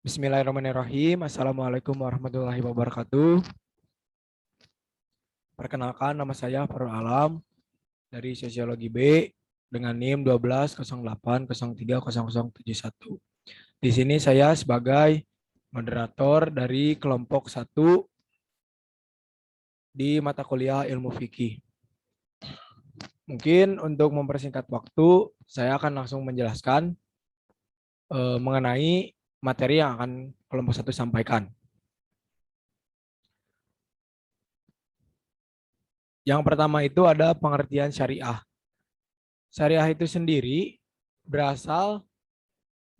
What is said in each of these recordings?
Bismillahirrahmanirrahim. Assalamualaikum warahmatullahi wabarakatuh. Perkenalkan, nama saya Farul Alam dari Sosiologi B dengan NIM 1208030071. Di sini saya sebagai moderator dari kelompok 1 di mata kuliah Ilmu Fikih. Mungkin untuk mempersingkat waktu, saya akan langsung menjelaskan mengenai materi yang akan kelompok 1 sampaikan. Yang pertama itu ada pengertian syariah. Syariah itu sendiri berasal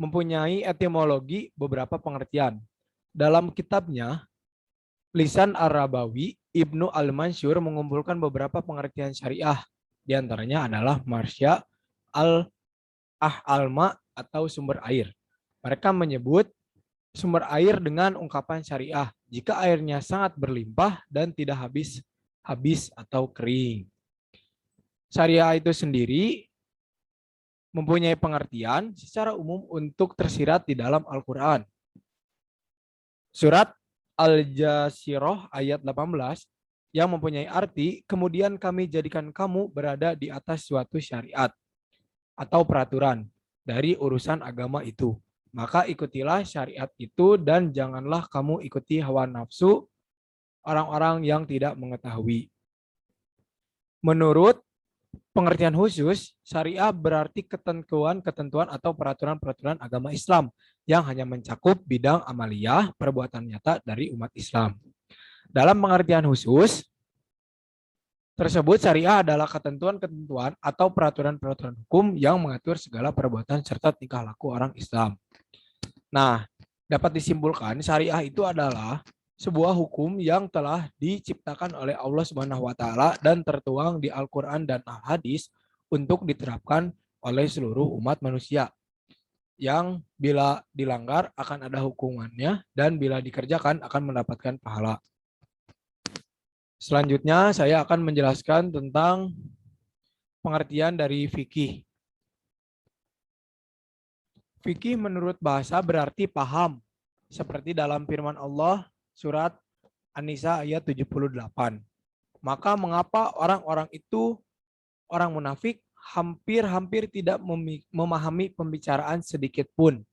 mempunyai etimologi beberapa pengertian. Dalam kitabnya, Lisan Ar-Rabawi, Ibnu Al-Mansur mengumpulkan beberapa pengertian syariah. Di antaranya adalah marsya, al-alma atau sumber air. Mereka menyebut sumber air dengan ungkapan syariah jika airnya sangat berlimpah dan tidak habis atau kering. Syariah itu sendiri mempunyai pengertian secara umum untuk tersirat di dalam Al-Quran. Surat Al-Jasirah ayat 18 yang mempunyai arti, kemudian kami jadikan kamu berada di atas suatu syariat atau peraturan dari urusan agama itu. Maka ikutilah syariat itu dan janganlah kamu ikuti hawa nafsu orang-orang yang tidak mengetahui. Menurut pengertian khusus, syariah berarti ketentuan-ketentuan atau peraturan-peraturan agama Islam yang hanya mencakup bidang amaliyah perbuatan nyata dari umat Islam. Dalam pengertian khusus tersebut, syariah adalah ketentuan-ketentuan atau peraturan-peraturan hukum yang mengatur segala perbuatan serta tingkah laku orang Islam. Nah, dapat disimpulkan syariah itu adalah sebuah hukum yang telah diciptakan oleh Allah Subhanahu wa taala dan tertuang di Al-Qur'an dan Al-Hadis untuk diterapkan oleh seluruh umat manusia. Yang bila dilanggar akan ada hukumannya dan bila dikerjakan akan mendapatkan pahala. Selanjutnya saya akan menjelaskan tentang pengertian dari fikih. Fikih menurut bahasa berarti paham, seperti dalam firman Allah surat An-Nisa ayat 78. Maka mengapa orang-orang itu, orang munafik, hampir-hampir tidak memahami pembicaraan sedikit pun.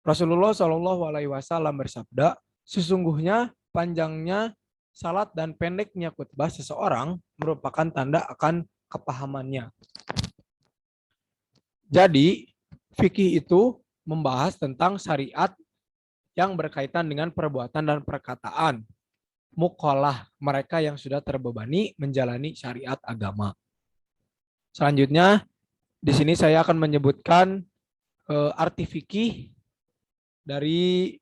Rasulullah Shallallahu Alaihi Wasallam bersabda, sesungguhnya panjangnya salat dan pendeknya khutbah seseorang merupakan tanda akan kepahamannya. Jadi, fikih itu membahas tentang syariat yang berkaitan dengan perbuatan dan perkataan. Muqallah, mereka yang sudah terbebani menjalani syariat agama. Selanjutnya, di sini saya akan menyebutkan arti fikih dari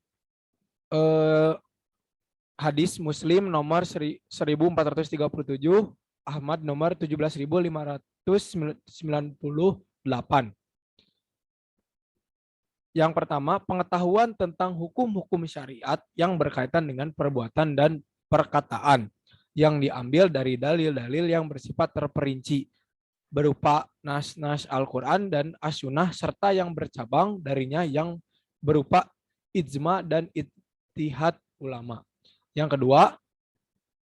hadis Muslim nomor 1437, Ahmad nomor 17.598. Yang pertama, pengetahuan tentang hukum-hukum syariat yang berkaitan dengan perbuatan dan perkataan yang diambil dari dalil-dalil yang bersifat terperinci berupa nas-nas Al-Quran dan As-Sunnah serta yang bercabang darinya yang berupa ijma dan ijtihad ulama. Yang kedua,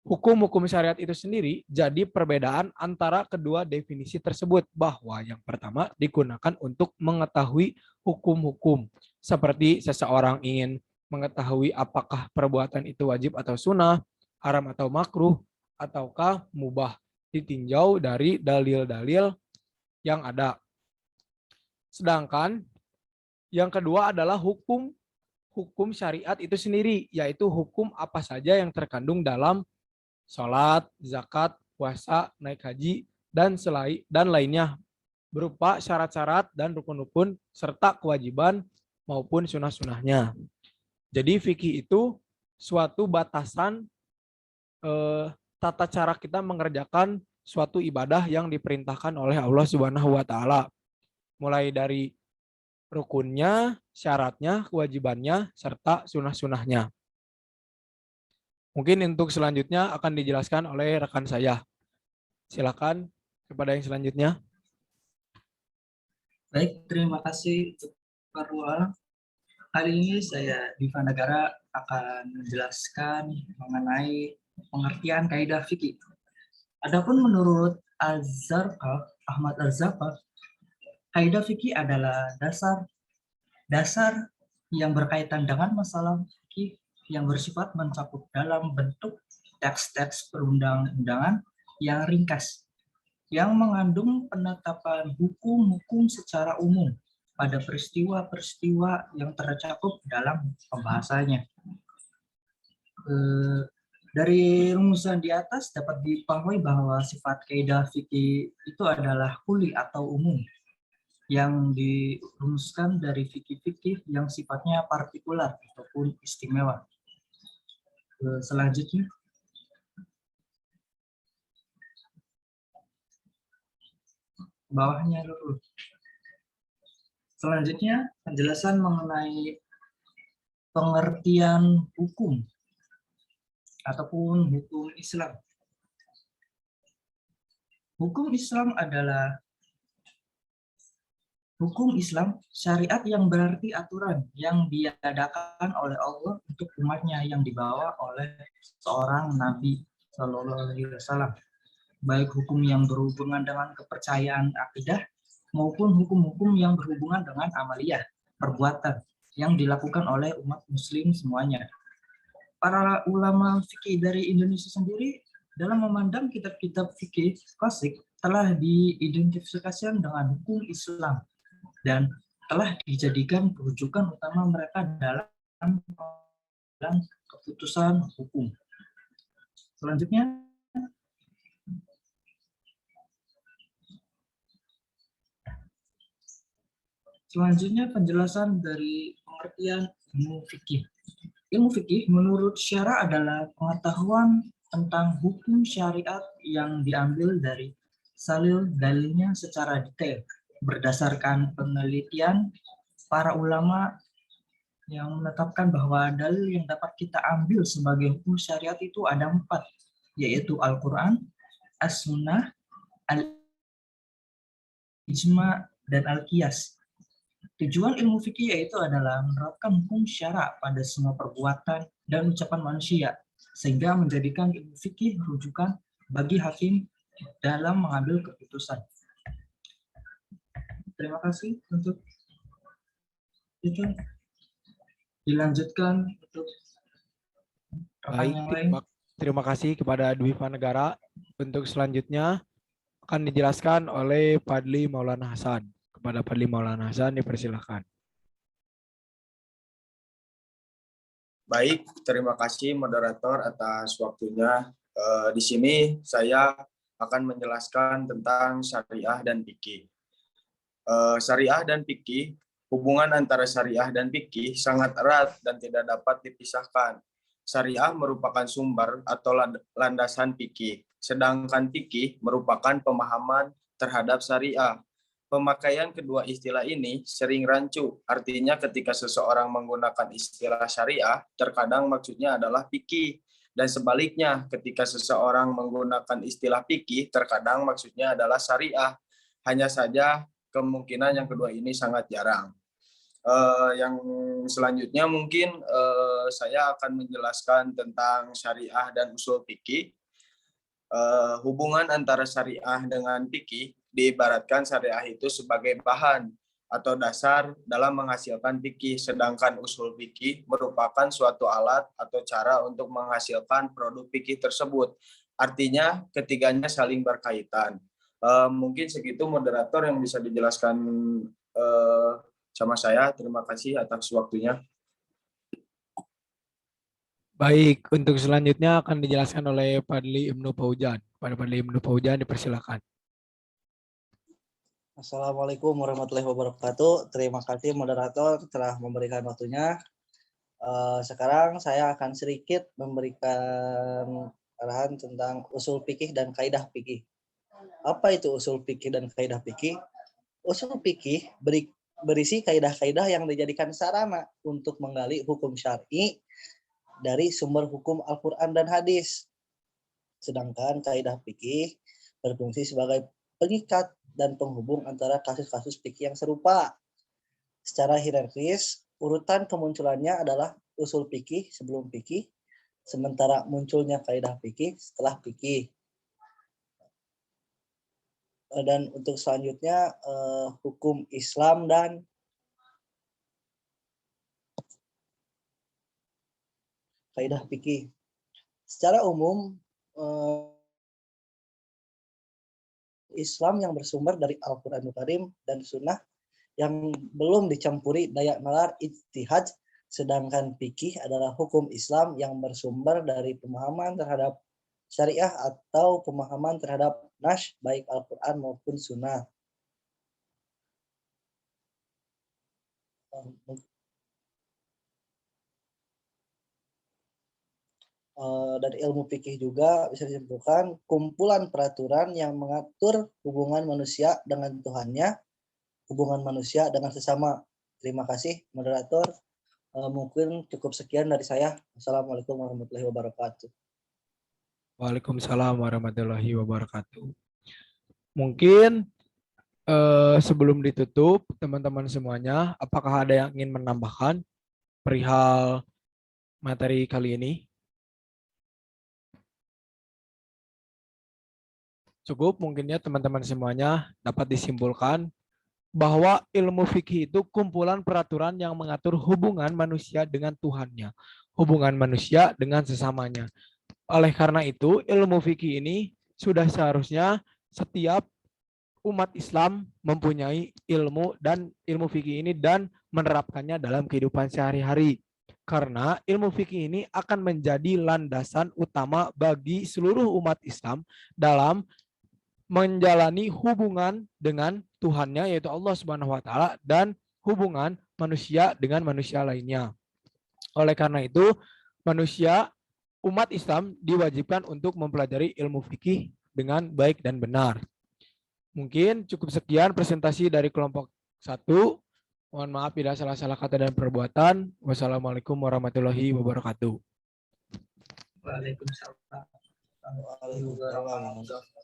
hukum-hukum syariat itu sendiri jadi perbedaan antara kedua definisi tersebut, bahwa yang pertama digunakan untuk mengetahui hukum-hukum seperti seseorang ingin mengetahui apakah perbuatan itu wajib atau sunnah, haram atau makruh, ataukah mubah, ditinjau dari dalil-dalil yang ada. Sedangkan yang kedua adalah hukum syariat itu sendiri, yaitu hukum apa saja yang terkandung dalam sholat, zakat, puasa, naik haji, dan lainnya berupa syarat-syarat dan rukun-rukun serta kewajiban maupun sunnah-sunnahnya. Jadi fikih itu suatu batasan tata cara kita mengerjakan suatu ibadah yang diperintahkan oleh Allah Subhanahu wa taala. Mulai dari rukunnya, syaratnya, kewajibannya, serta sunnah-sunnahnya. Mungkin untuk selanjutnya akan dijelaskan oleh rekan saya. Silakan kepada yang selanjutnya. Baik, terima kasih untuk Farul Alam. Kali ini saya Diva Negara akan menjelaskan mengenai pengertian kaidah fikih. Adapun menurut Ahmad Az-Zarqaf, kaidah fikih adalah dasar yang berkaitan dengan masalah fikih yang bersifat mencakup dalam bentuk teks-teks perundang-undangan yang ringkas, yang mengandung penetapan hukum-hukum secara umum pada peristiwa-peristiwa yang tercakup dalam pembahasannya. Dari rumusan di atas dapat dipahami bahwa sifat kaidah fikih itu adalah kuli atau umum yang dirumuskan dari fikih-fikih yang sifatnya partikular ataupun istimewa. Selanjutnya, bawahnya dulu. Selanjutnya, penjelasan mengenai pengertian hukum ataupun hukum Islam. Hukum Islam adalah hukum Islam, syariat yang berarti aturan yang diadakan oleh Allah untuk umatnya yang dibawa oleh seorang Nabi Shallallahu Alaihi Wasallam. Baik hukum yang berhubungan dengan kepercayaan akidah maupun hukum-hukum yang berhubungan dengan amaliyah, perbuatan yang dilakukan oleh umat muslim semuanya. Para ulama fikih dari Indonesia sendiri dalam memandang kitab-kitab fikih klasik telah diidentifikasikan dengan hukum Islam dan telah dijadikan rujukan utama mereka dalam keputusan hukum. Selanjutnya, penjelasan dari pengertian ilmu fikih. Ilmu fikih menurut syara adalah pengetahuan tentang hukum syariat yang diambil dari dalilnya secara detail berdasarkan penelitian para ulama yang menetapkan bahwa dalil yang dapat kita ambil sebagai hukum syariat itu ada 4, yaitu Al-Quran, As-Sunnah, Al-Ijma, dan Al-Qiyas. Tujuan ilmu fikih yaitu adalah menerapkan hukum syara pada semua perbuatan dan ucapan manusia, sehingga menjadikan ilmu fikih rujukan bagi hakim dalam mengambil keputusan. Terima kasih untuk itu. Dilanjutkan untuk Baik, terima kasih kepada Dwipa Negara. Untuk selanjutnya akan dijelaskan oleh Fadli Maulana Hasan. Kepada Fadli Maulana Hasan dipersilakan. Baik, terima kasih moderator atas waktunya. Di sini saya akan menjelaskan tentang syariah dan fikih. Syariah dan fikih, hubungan antara syariah dan fikih sangat erat dan tidak dapat dipisahkan. Syariah merupakan sumber atau landasan fikih, sedangkan fikih merupakan pemahaman terhadap syariah. Pemakaian kedua istilah ini sering rancu, artinya ketika seseorang menggunakan istilah syariah, terkadang maksudnya adalah fikih, dan sebaliknya ketika seseorang menggunakan istilah fikih, terkadang maksudnya adalah syariah. Hanya saja kemungkinan yang kedua ini sangat jarang. Yang selanjutnya mungkin saya akan menjelaskan tentang syariah dan usul fikih. Hubungan antara syariah dengan fikih diibaratkan syariah itu sebagai bahan atau dasar dalam menghasilkan fikih, sedangkan usul fikih merupakan suatu alat atau cara untuk menghasilkan produk fikih tersebut. Artinya ketiganya saling berkaitan. Mungkin segitu moderator yang bisa dijelaskan sama saya. Terima kasih atas waktunya. Baik, untuk selanjutnya akan dijelaskan oleh Fadli Ibnu Fauzan. Pada Fadli Ibnu Fauzan dipersilakan. Assalamualaikum warahmatullahi wabarakatuh. Terima kasih moderator telah memberikan waktunya. Sekarang saya akan sedikit memberikan arahan tentang usul fikih dan kaidah fikih. Apa itu usul fikih dan kaidah fikih? Usul fikih berisi kaidah-kaidah yang dijadikan sarana untuk menggali hukum syar'i dari sumber hukum Al-Quran dan hadis. Sedangkan kaidah fikih berfungsi sebagai pengikat dan penghubung antara kasus-kasus fikih yang serupa. Secara hierarkis, urutan kemunculannya adalah usul fikih sebelum fikih, sementara munculnya kaidah fikih setelah fikih. Dan untuk selanjutnya hukum Islam dan kaidah fikih. Secara umum Islam yang bersumber dari Al-Qur'anul Karim dan Sunnah yang belum dicampuri daya nalar ijtihad, sedangkan fikih adalah hukum Islam yang bersumber dari pemahaman terhadap syariah atau pemahaman terhadap nas baik Al-Qur'an maupun Sunnah. Dari ilmu fikih juga bisa disimpulkan kumpulan peraturan yang mengatur hubungan manusia dengan Tuhannya, hubungan manusia dengan sesama. Terima kasih moderator. Mungkin cukup sekian dari saya. Assalamualaikum warahmatullahi wabarakatuh. Waalaikumsalam warahmatullahi wabarakatuh. Mungkin sebelum ditutup, teman-teman semuanya, apakah ada yang ingin menambahkan perihal materi kali ini? Cukup mungkin ya teman-teman semuanya dapat disimpulkan bahwa ilmu fikih itu kumpulan peraturan yang mengatur hubungan manusia dengan Tuhannya, hubungan manusia dengan sesamanya. Oleh karena itu, ilmu fikih ini sudah seharusnya setiap umat Islam mempunyai ilmu dan ilmu fikih ini dan menerapkannya dalam kehidupan sehari-hari. Karena ilmu fikih ini akan menjadi landasan utama bagi seluruh umat Islam dalam menjalani hubungan dengan Tuhannya yaitu Allah Subhanahu wa taala dan hubungan manusia dengan manusia lainnya. Oleh karena itu, umat Islam diwajibkan untuk mempelajari ilmu fikih dengan baik dan benar. Mungkin cukup sekian presentasi dari kelompok 1. Mohon maaf bila salah-salah kata dan perbuatan. Wassalamualaikum warahmatullahi wabarakatuh. Waalaikumsalam. Waalaikumsalam.